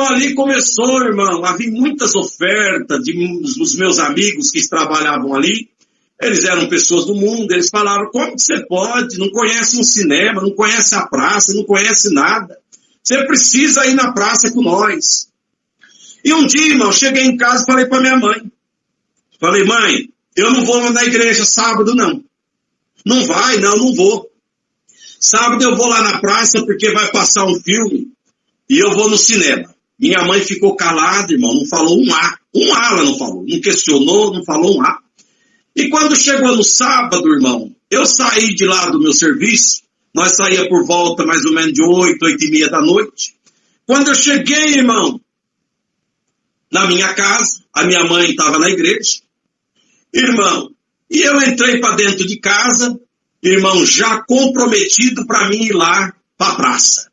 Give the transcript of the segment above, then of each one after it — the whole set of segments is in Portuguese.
Irmão, ali começou, irmão, havia muitas ofertas dos meus amigos que trabalhavam ali. Eles eram pessoas do mundo, eles falaram, como que você pode? Não conhece um cinema, não conhece a praça, não conhece nada. Você precisa ir na praça com nós. E um dia, irmão, cheguei em casa e falei para minha mãe. Falei, mãe, eu não vou na igreja sábado, não. Não vai? Não vou. Sábado eu vou lá na praça porque vai passar um filme e eu vou no cinema. Minha mãe ficou calada, irmão, não falou um A. Um A ela não falou, não questionou, não falou um A. E quando chegou no sábado, irmão, eu saí de lá do meu serviço, nós saía por volta mais ou menos de 8, 8:30 da noite. Quando eu cheguei, irmão, na minha casa, a minha mãe estava na igreja, irmão, e eu entrei para dentro de casa, irmão, já comprometido para mim ir lá para a praça.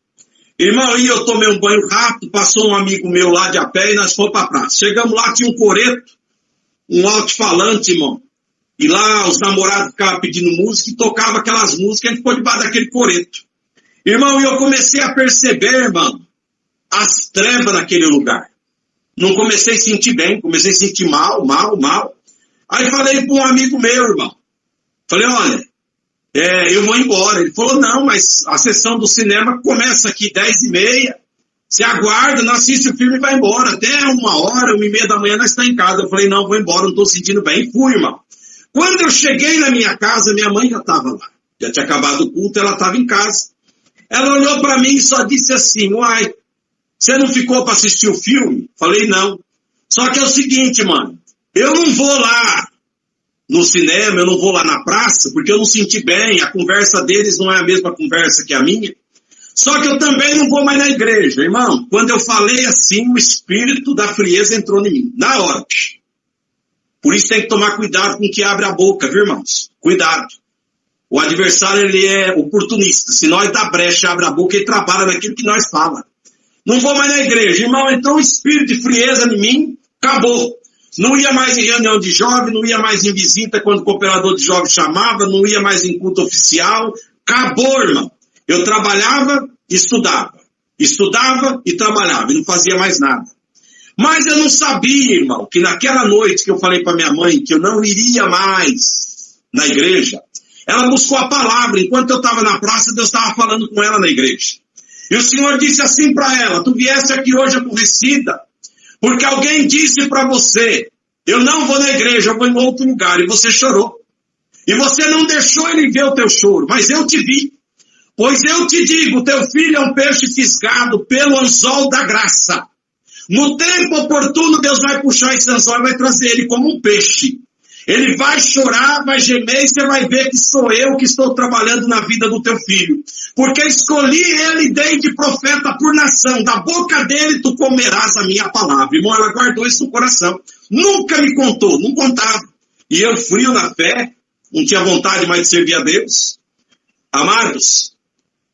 Irmão, e eu tomei um banho rápido, passou um amigo meu lá de a pé e nós fomos para a praça. Chegamos lá, tinha um coreto, um alto-falante, irmão. E lá os namorados ficavam pedindo música e tocavam aquelas músicas, a gente ficou debaixo daquele coreto. Irmão, e eu comecei a perceber, irmão, as trevas naquele lugar. Não comecei a sentir bem, comecei a sentir mal. Aí falei para um amigo meu, irmão. Falei, olha, eu vou embora. Ele falou, não, mas a sessão do cinema começa aqui 10:30. Você aguarda, não assiste o filme e vai embora. Até 1h, 1:30 da manhã nós estamos em casa. Eu falei, não, vou embora, não estou sentindo bem. E fui, irmão. Quando eu cheguei na minha casa, minha mãe já estava lá. Já tinha acabado o culto, ela estava em casa. Ela olhou para mim e só disse assim, uai, você não ficou para assistir o filme? Falei, não. Só que é o seguinte, mano, eu não vou lá no cinema, eu não vou lá na praça, porque eu não senti bem, a conversa deles não é a mesma conversa que a minha. Só que eu também não vou mais na igreja, irmão. Quando eu falei assim, o espírito da frieza entrou em mim, na hora. Por isso tem que tomar cuidado com o que abre a boca, viu, irmãos? Cuidado. O adversário, ele é oportunista. Se nós dá brecha, abre a boca, ele trabalha naquilo que nós fala. Não vou mais na igreja. Irmão, entrou um espírito de frieza em mim, acabou. Não ia mais em reunião de jovem, não ia mais em visita quando o cooperador de jovem chamava, não ia mais em culto oficial. Acabou, irmão. Eu trabalhava, estudava e trabalhava, e não fazia mais nada. Mas eu não sabia, irmão, que naquela noite que eu falei para minha mãe que eu não iria mais na igreja, ela buscou a palavra. Enquanto eu estava na praça, Deus estava falando com ela na igreja. E o Senhor disse assim para ela, tu vieste aqui hoje aborrecida, porque alguém disse para você, eu não vou na igreja, eu vou em outro lugar, e você chorou. E você não deixou ele ver o teu choro, mas eu te vi. Pois eu te digo, teu filho é um peixe fisgado pelo anzol da graça. No tempo oportuno, Deus vai puxar esse anzol e vai trazer ele como um peixe. Ele vai chorar, vai gemer e você vai ver que sou eu que estou trabalhando na vida do teu filho. Porque escolhi ele e dei de profeta por nação. Da boca dele tu comerás a minha palavra. Irmão, ela guardou isso no coração. Nunca me contou, não contava. E eu frio na fé, não tinha vontade mais de servir a Deus. Amados,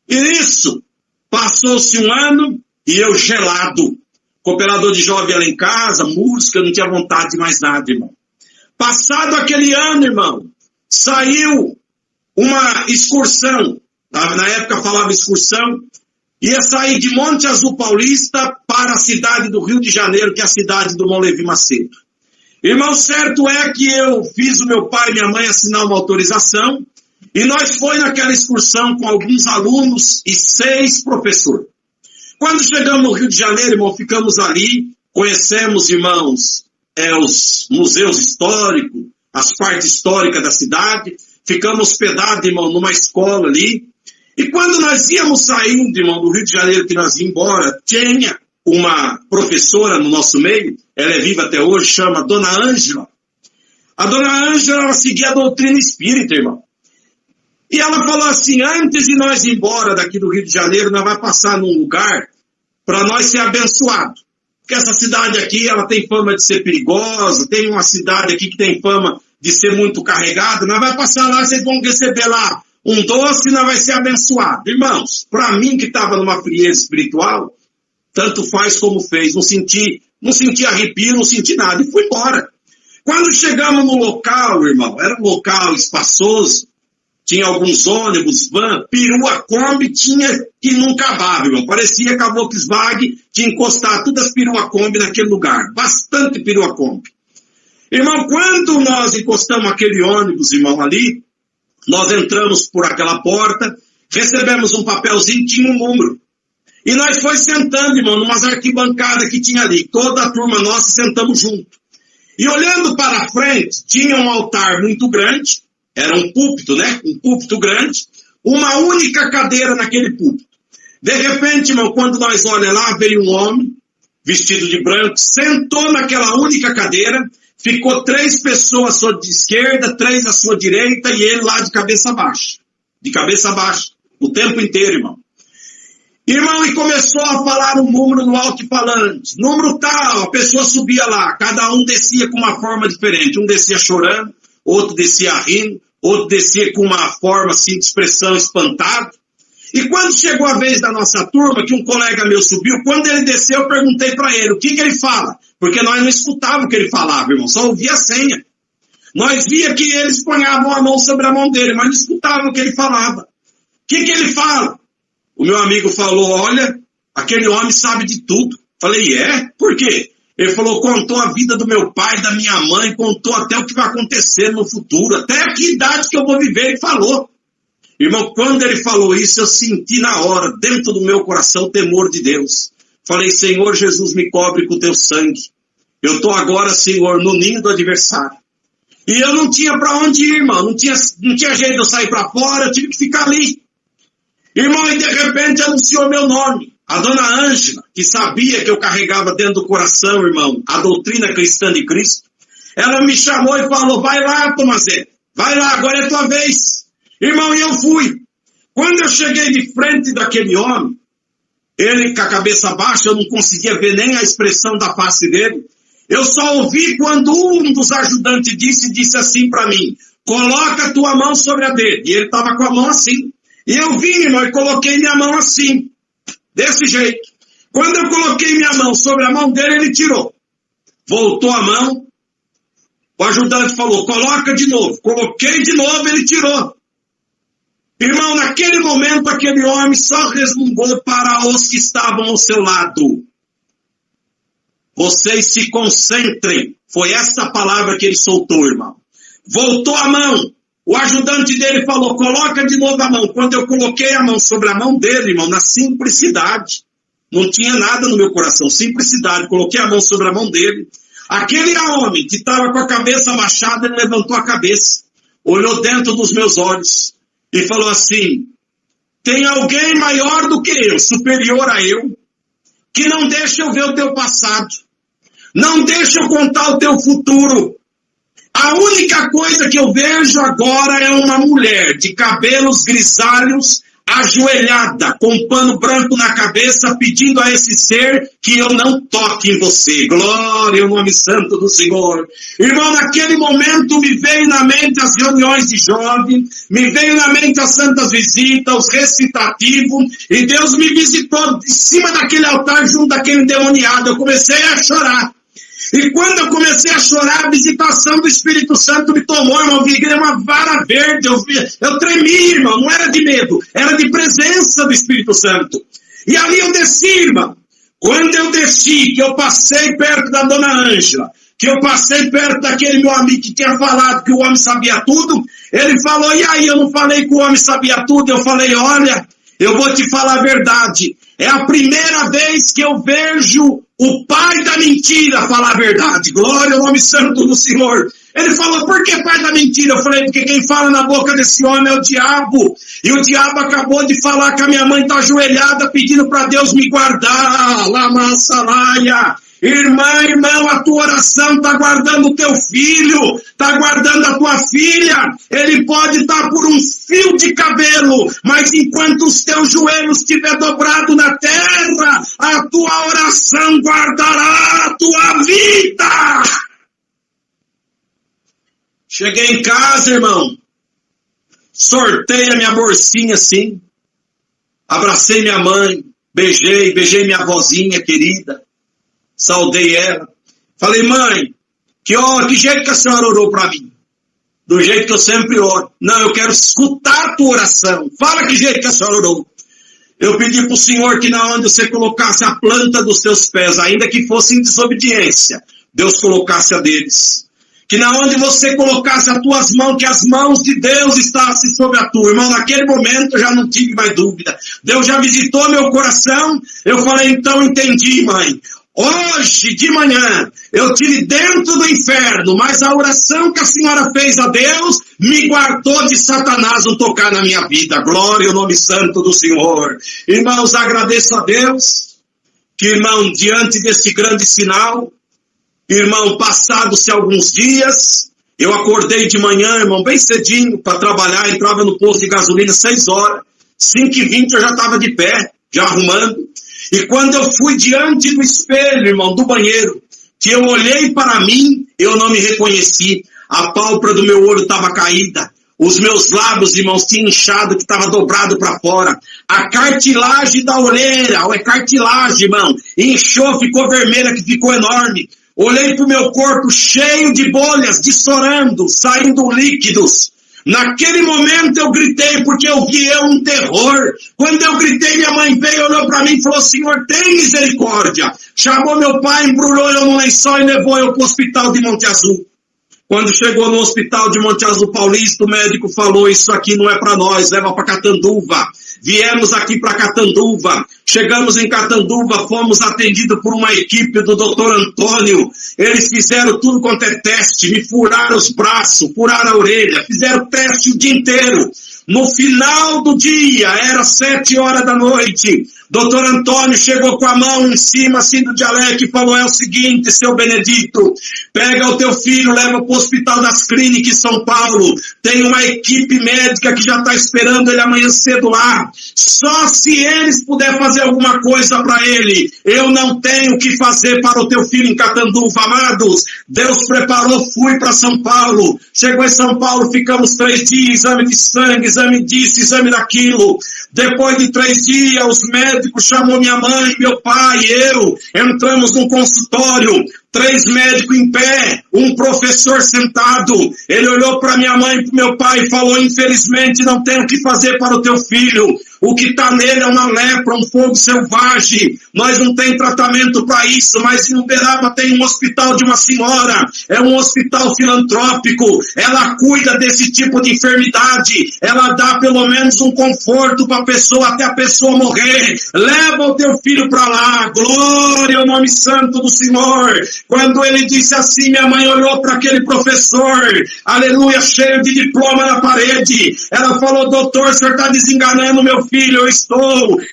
e nisso, passou-se um ano e eu gelado. Cooperador de jovem lá em casa, música, não tinha vontade de mais nada, irmão. Passado aquele ano, irmão, saiu uma excursão. Na época falava excursão. Ia sair de Monte Azul Paulista para a cidade do Rio de Janeiro, que é a cidade do Levi Macedo. Irmão, certo é que eu fiz o meu pai e minha mãe assinar uma autorização. E nós foi naquela excursão com alguns alunos e 6 professores. Quando chegamos no Rio de Janeiro, irmão, ficamos ali, conhecemos, irmãos, os museus históricos, as partes históricas da cidade, ficamos hospedados, irmão, numa escola ali. E quando nós íamos saindo, irmão, do Rio de Janeiro, que nós íamos embora, tinha uma professora no nosso meio, ela é viva até hoje, chama Dona Ângela. A Dona Ângela, ela seguia a doutrina espírita, irmão. E ela falou assim, antes de nós ir embora daqui do Rio de Janeiro, nós vamos passar num lugar para nós ser abençoados. Porque essa cidade aqui, ela tem fama de ser perigosa, tem uma cidade aqui que tem fama de ser muito carregada, nós vamos passar lá, vocês vão receber lá um doce e nós vamos ser abençoados. Irmãos, para mim que estava numa frieza espiritual, tanto faz como fez, não senti arrepio, não senti nada, e fui embora. Quando chegamos no local, irmão, era um local espaçoso, tinha alguns ônibus, van, perua, Kombi, tinha que não acabava, irmão. Parecia que a Volkswagen tinha encostado todas as perua Kombi naquele lugar. Bastante perua Kombi. Irmão, quando nós encostamos aquele ônibus, irmão, ali, nós entramos por aquela porta, recebemos um papelzinho, tinha um número. E nós foi sentando, irmão, numas arquibancadas que tinha ali. Toda a turma nossa sentamos junto. E olhando para a frente, tinha um altar muito grande, era um púlpito, né? Um púlpito grande, uma única cadeira naquele púlpito. De repente, irmão, quando nós olhamos lá, veio um homem, vestido de branco, sentou naquela única cadeira, ficou 3 pessoas à sua esquerda, 3 à sua direita, e ele lá de cabeça baixa. De cabeça baixa, o tempo inteiro, irmão. Irmão, e começou a falar um número no alto-falante. Número tal, a pessoa subia lá, cada um descia com uma forma diferente. Um descia chorando, outro descia rindo, outro descia com uma forma assim de expressão espantado. E quando chegou a vez da nossa turma, que um colega meu subiu, quando ele desceu, eu perguntei para ele, o que ele fala? Porque nós não escutávamos o que ele falava, irmão, só ouvia a senha. Nós via que eles ponhavam a mão sobre a mão dele, mas não escutávamos o que ele falava. O que ele fala? O meu amigo falou, olha, aquele homem sabe de tudo. Falei, Por quê? Ele falou, contou a vida do meu pai, da minha mãe, contou até o que vai acontecer no futuro, até a que idade que eu vou viver, ele falou. Irmão, quando ele falou isso, eu senti na hora, dentro do meu coração, o temor de Deus. Falei, Senhor Jesus, me cobre com o teu sangue. Eu estou agora, Senhor, no ninho do adversário. E eu não tinha para onde ir, irmão, não tinha jeito de eu sair para fora, eu tive que ficar ali. Irmão, e de repente anunciou meu nome. A dona Ângela, que sabia que eu carregava dentro do coração, irmão, a doutrina cristã de Cristo, ela me chamou e falou, vai lá, Tomazé, vai lá, agora é tua vez. Irmão, e eu fui. Quando eu cheguei de frente daquele homem, ele com a cabeça baixa, eu não conseguia ver nem a expressão da face dele. Eu só ouvi quando um dos ajudantes disse assim para mim, coloca a tua mão sobre a dele. E ele estava com a mão assim. E eu vim, irmão, e coloquei minha mão assim, desse jeito. Quando eu coloquei minha mão sobre a mão dele, ele tirou. Voltou a mão, o ajudante falou, coloca de novo. Coloquei de novo, ele tirou. Irmão, naquele momento, aquele homem só resmungou para os que estavam ao seu lado. Vocês se concentrem. Foi essa palavra que ele soltou, irmão. Voltou a mão. O ajudante dele falou, coloca de novo a mão. Quando eu coloquei a mão sobre a mão dele, irmão, na simplicidade, não tinha nada no meu coração, simplicidade, coloquei a mão sobre a mão dele. Aquele homem que estava com a cabeça baixada, ele levantou a cabeça, olhou dentro dos meus olhos e falou assim, tem alguém maior do que eu, superior a eu, que não deixa eu ver o teu passado, não deixa eu contar o teu futuro. A única coisa que eu vejo agora é uma mulher de cabelos grisalhos, ajoelhada, com pano branco na cabeça, pedindo a esse ser que eu não toque em você. Glória ao nome santo do Senhor. Irmão, naquele momento me veio na mente as reuniões de jovem, me veio na mente as santas visitas, os recitativos, e Deus me visitou de cima daquele altar junto daquele endemoniado. Eu comecei a chorar. E quando eu comecei a chorar, a visitação do Espírito Santo me tomou, irmão, eu vi uma vara verde, eu tremi, irmão, não era de medo, era de presença do Espírito Santo. E ali eu desci, irmão. Quando eu desci, que eu passei perto da dona Ângela, que eu passei perto daquele meu amigo que tinha falado que o homem sabia tudo, ele falou, e aí, eu não falei que o homem sabia tudo, eu falei, olha, eu vou te falar a verdade, é a primeira vez que eu vejo o pai da mentira falar a verdade. Glória ao nome santo do Senhor. Ele falou, por que pai da mentira? Eu falei, porque quem fala na boca desse homem é o diabo. E o diabo acabou de falar que a minha mãe está ajoelhada pedindo para Deus me guardar. Lama salaia. Irmão, a tua oração está guardando o teu filho, está guardando a tua filha. Ele pode estar por um fio de cabelo, mas enquanto os teus joelhos estiver dobrado na terra, a tua oração guardará a tua vida. Cheguei em casa, irmão, sortei a minha bolsinha assim, abracei minha mãe, beijei minha avózinha querida. Saudei ela. Falei, mãe, que jeito que a senhora orou para mim? do jeito que eu sempre oro. Não, eu quero escutar a tua oração. Fala que jeito que a senhora orou. Eu pedi para o Senhor que na onde você colocasse a planta dos teus pés, ainda que fosse em desobediência, Deus colocasse a deles. Que na onde você colocasse as tuas mãos, que as mãos de Deus estassem sobre a tua. Irmão, naquele momento eu já não tive mais dúvida. Deus já visitou meu coração. Eu falei, então entendi, mãe. Hoje de manhã eu tive dentro do inferno, mas a oração que a senhora fez a Deus me guardou de Satanás não tocar na minha vida. Glória ao nome santo do Senhor. Irmãos, agradeço a Deus que, irmão, diante desse grande sinal, irmão, passados-se alguns dias, eu acordei de manhã, irmão, bem cedinho para trabalhar, entrava no posto de gasolina 6 horas, 5h20 eu já estava de pé, já arrumando. E quando eu fui diante do espelho, irmão, do banheiro, que eu olhei para mim, eu não me reconheci. A pálpebra do meu olho estava caída. Os meus lábios, irmãos, tinham inchado, que estava dobrado para fora. A cartilagem da orelha, é cartilagem, irmão, inchou, ficou vermelha, que ficou enorme. Olhei para o meu corpo cheio de bolhas, distorando, saindo líquidos. Naquele momento eu gritei, porque eu vi um terror. Quando eu gritei, minha mãe veio, olhou para mim e falou, Senhor, tem misericórdia. Chamou meu pai, embrulhou eu no lençol e levou eu para o hospital de Monte Azul. Quando chegou no hospital de Monte Azul Paulista, o médico falou, isso aqui não é para nós, leva para Catanduva. Viemos aqui para Catanduva, chegamos em Catanduva, fomos atendidos por uma equipe do Dr. Antônio. Eles fizeram tudo quanto é teste, me furaram os braços, furaram a orelha, fizeram teste o dia inteiro. No final do dia, era 7 horas da noite, Dr. Antônio chegou com a mão em cima assim do dialeto e falou, é o seguinte, seu Benedito, pega o teu filho, leva para o Hospital das Clínicas em São Paulo, tem uma equipe médica que já está esperando ele amanhã cedo lá, só se eles puderem fazer alguma coisa para ele, eu não tenho o que fazer para o teu filho em Catanduva, amados. Deus preparou, fui para São Paulo, chegou em São Paulo, ficamos 3 dias, exame de sangue, exame disso, exame daquilo. Depois de 3 dias, os médicos chamou minha mãe, meu pai e eu, entramos num consultório, 3 médicos em pé, um professor sentado. Ele olhou para minha mãe e para meu pai e falou, infelizmente não tem o que fazer para o teu filho. O que está nele é uma lepra, um fogo selvagem. Nós não tem tratamento para isso, mas em Uberaba tem um hospital de uma senhora, é um hospital filantrópico. Ela cuida desse tipo de enfermidade. Ela dá pelo menos um conforto para a pessoa até a pessoa morrer. Leva o teu filho para lá. Glória ao nome santo do Senhor. Quando ele disse assim, minha mãe olhou para aquele professor, aleluia, cheio de diploma na parede. Ela falou, doutor, o senhor está desenganando meu filho,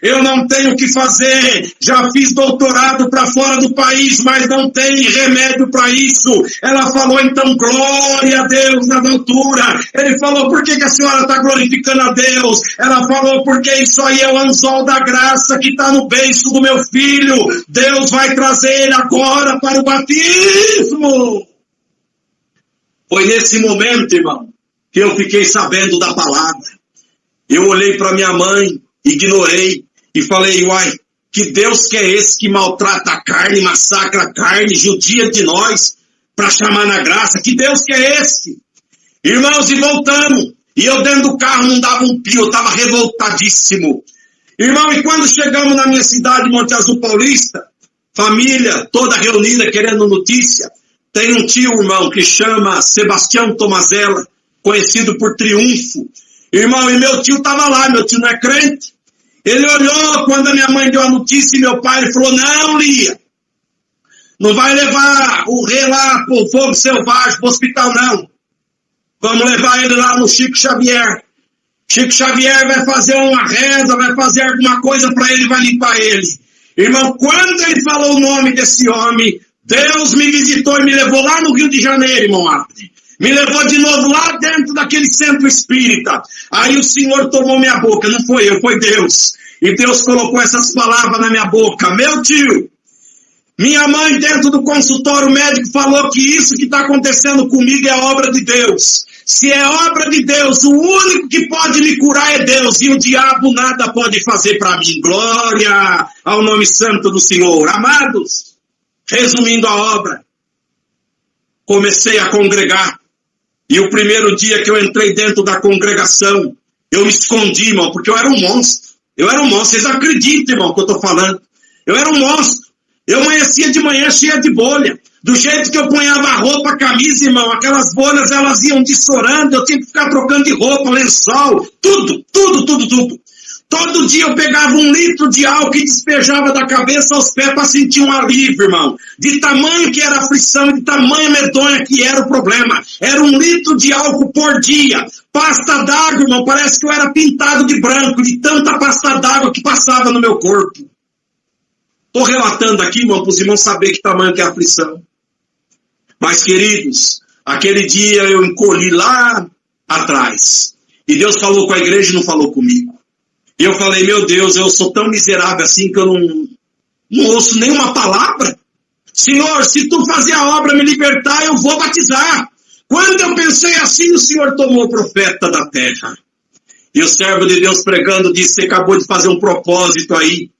eu não tenho o que fazer, já fiz doutorado para fora do país, mas não tem remédio para isso. Ela falou, então glória a Deus na altura. Ele falou, por que a senhora está glorificando a Deus? Ela falou, porque isso aí é o anzol da graça que está no beiço do meu filho. Deus vai trazer ele agora para o batismo. Foi nesse momento, irmão, que eu fiquei sabendo da palavra. Eu olhei para minha mãe, ignorei e falei, uai, que Deus que é esse que maltrata a carne, massacra a carne, judia de nós para chamar na graça? Que Deus que é esse? Irmãos, e voltamos. E eu dentro do carro não dava um pio, eu estava revoltadíssimo. Irmão, e quando chegamos na minha cidade, Monte Azul Paulista, família toda reunida querendo notícia, tem um tio, irmão, que chama Sebastião Tomazella, conhecido por Triunfo. Irmão, e meu tio estava lá, meu tio não é crente. Ele olhou quando a minha mãe deu a notícia e meu pai, ele falou, não, Lia, não vai levar o rei lá pro fogo selvagem, pro hospital, não. Vamos levar ele lá no Chico Xavier. Chico Xavier vai fazer uma reza, vai fazer alguma coisa para ele, vai limpar ele. Irmão, quando ele falou o nome desse homem, Deus me visitou e me levou lá no Rio de Janeiro, irmão Abdi. Me levou de novo lá dentro daquele centro espírita. Aí o Senhor tomou minha boca, não foi eu, foi Deus. E Deus colocou essas palavras na minha boca. Meu tio, minha mãe dentro do consultório médico falou que isso que está acontecendo comigo é obra de Deus. Se é obra de Deus, o único que pode me curar é Deus. E o diabo nada pode fazer para mim. Glória ao nome santo do Senhor. Amados, resumindo a obra, comecei a congregar. E o primeiro dia que eu entrei dentro da congregação, eu me escondi, irmão, porque eu era um monstro. Eu era um monstro. Vocês acreditam, irmão, o que eu estou falando? Eu era um monstro. Eu amanhecia de manhã cheia de bolha. Do jeito que eu punhava a roupa, a camisa, irmão, aquelas bolhas, elas iam dissorando, eu tinha que ficar trocando de roupa, lençol, tudo. Todo dia eu pegava 1 litro de álcool e despejava da cabeça aos pés para sentir um alívio, irmão. De tamanho que era a aflição e de tamanho medonha que era o problema. Era 1 litro de álcool por dia. Pasta d'água, irmão, parece que eu era pintado de branco, de tanta pasta d'água que passava no meu corpo. Estou relatando aqui, irmão, para os irmãos saberem que tamanho que é a aflição. Mas, queridos, aquele dia eu encolhi lá atrás. E Deus falou com a igreja e não falou comigo. E eu falei, meu Deus, eu sou tão miserável assim que eu não ouço nenhuma palavra. Senhor, se tu fazer a obra me libertar, eu vou batizar. Quando eu pensei assim, o Senhor tomou o profeta da terra. E o servo de Deus pregando disse, você acabou de fazer um propósito aí.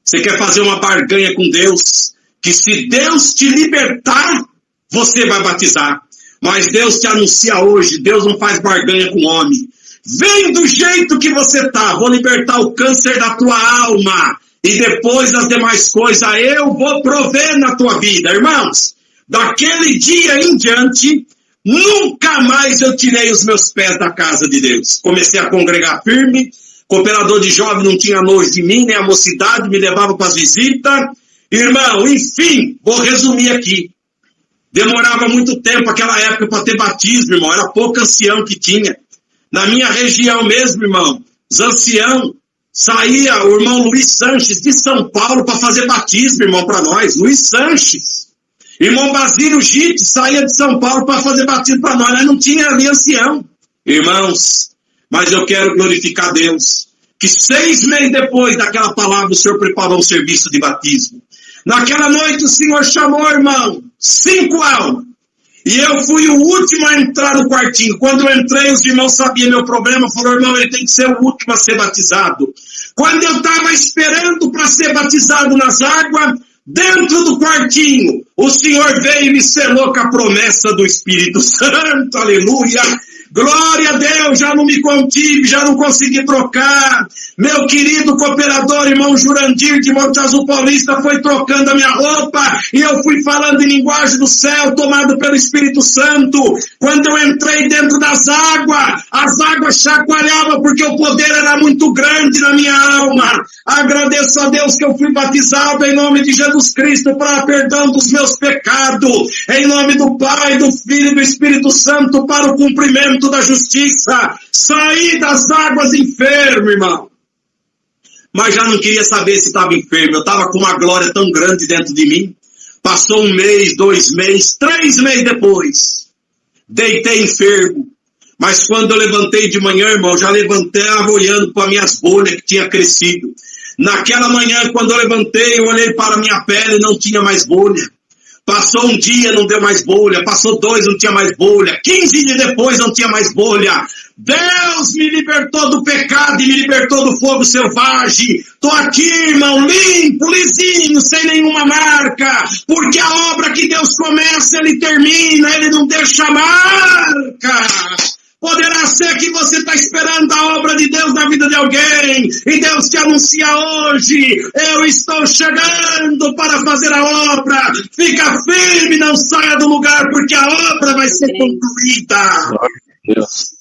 Você quer fazer uma barganha com Deus, que se Deus te libertar, você vai batizar. Mas Deus te anuncia hoje, Deus não faz barganha com homem. Vem do jeito que você tá, vou libertar o câncer da tua alma. E depois as demais coisas eu vou prover na tua vida. Irmãos, daquele dia em diante, nunca mais eu tirei os meus pés da casa de Deus. Comecei a congregar firme. Cooperador de jovem não tinha nojo de mim, nem a mocidade, me levava para as visitas. Irmão, enfim, vou resumir aqui. Demorava muito tempo aquela época para ter batismo, irmão. Era pouco ancião que tinha. Na minha região mesmo, irmão, os anciãos, saía o irmão Luiz Sanches de São Paulo para fazer batismo, irmão, para nós. Luiz Sanches. Irmão Basílio Gitte saía de São Paulo para fazer batismo para nós. Nós não tinha ali ancião. Irmãos, mas eu quero glorificar Deus, que 6 meses depois daquela palavra o Senhor preparou um serviço de batismo. Naquela noite o Senhor chamou, irmão, 5 almas. E eu fui o último a entrar no quartinho. Quando eu entrei, os irmãos sabiam meu problema. Falaram, irmão, ele tem que ser o último a ser batizado. Quando eu estava esperando para ser batizado nas águas, dentro do quartinho, o Senhor veio e me selou com a promessa do Espírito Santo. Aleluia! Glória a Deus, já não me contive, já não consegui trocar. Meu querido cooperador, irmão Jurandir de Monte Azul Paulista, foi trocando a minha roupa e eu fui falando em linguagem do céu, tomado pelo Espírito Santo. Quando eu entrei dentro das águas, as águas chacoalhavam porque o poder era muito grande na minha alma. Agradeço a Deus que eu fui batizado em nome de Jesus Cristo para perdão dos meus pecados. Em nome do Pai, do Filho e do Espírito Santo para o cumprimento da justiça. Saí das águas enfermo, irmão. Mas já não queria saber se estava enfermo. Eu estava com uma glória tão grande dentro de mim. Passou 1 mês, 2 meses, 3 meses depois. Deitei enfermo. Mas quando eu levantei de manhã, irmão, já levantava olhando para minhas bolhas que tinha crescido. Naquela manhã, quando eu levantei, eu olhei para a minha pele e não tinha mais bolha. Passou 1 dia, não deu mais bolha. Passou 2, não tinha mais bolha. 15 dias depois, não tinha mais bolha. Deus me libertou do pecado e me libertou do fogo selvagem. Estou aqui, irmão, limpo, lisinho, sem nenhuma marca. Porque a obra que Deus começa, Ele termina. Ele não deixa marca. Poderá ser que você está esperando a obra de Deus na vida de alguém. E Deus te anuncia hoje. Eu estou chegando para fazer a obra. Fica firme, não saia do lugar, porque a obra vai ser concluída. Glória a Deus.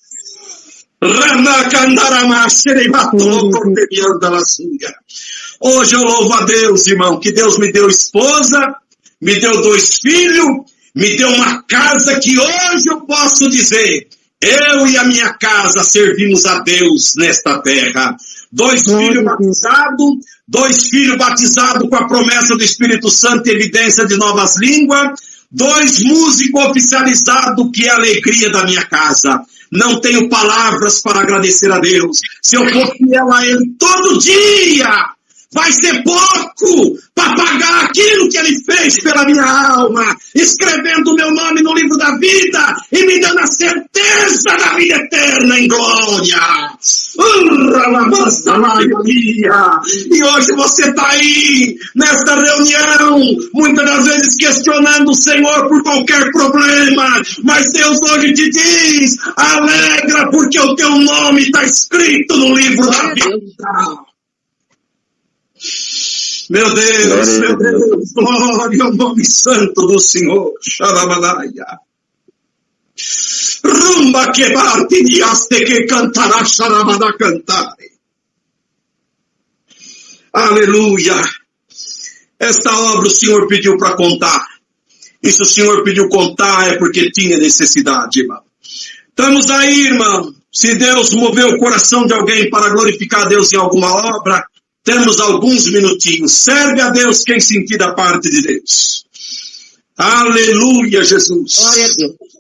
Hoje eu louvo a Deus, irmão, que Deus me deu esposa, me deu 2 filhos, me deu uma casa que hoje eu posso dizer... Eu e a minha casa servimos a Deus nesta terra. 2 filhos batizados, 2 filhos batizados com a promessa do Espírito Santo e evidência de novas línguas, 2 músicos oficializados, que é a alegria da minha casa. Não tenho palavras para agradecer a Deus. Se eu for fiel a Ele todo dia, vai ser pouco para pagar aquilo que Ele fez pela minha alma, escrevendo o meu nome no livro da vida e me dando a certeza da vida eterna em glória. E hoje você está aí, nesta reunião, muitas das vezes questionando o Senhor por qualquer problema, mas Deus hoje te diz, alegra, porque o teu nome está escrito no livro da vida. Meu Deus, glória ao nome santo do Senhor. Xarabalaya. Rumba que parte de aste que cantará xarabada cantare. Aleluia. Esta obra o Senhor pediu para contar. E se o Senhor pediu contar é porque tinha necessidade, irmão. Estamos aí, irmão. Se Deus moveu o coração de alguém para glorificar a Deus em alguma obra, temos alguns minutinhos. Serve a Deus quem sentir da parte de Deus. Aleluia, Jesus. Glória a Deus.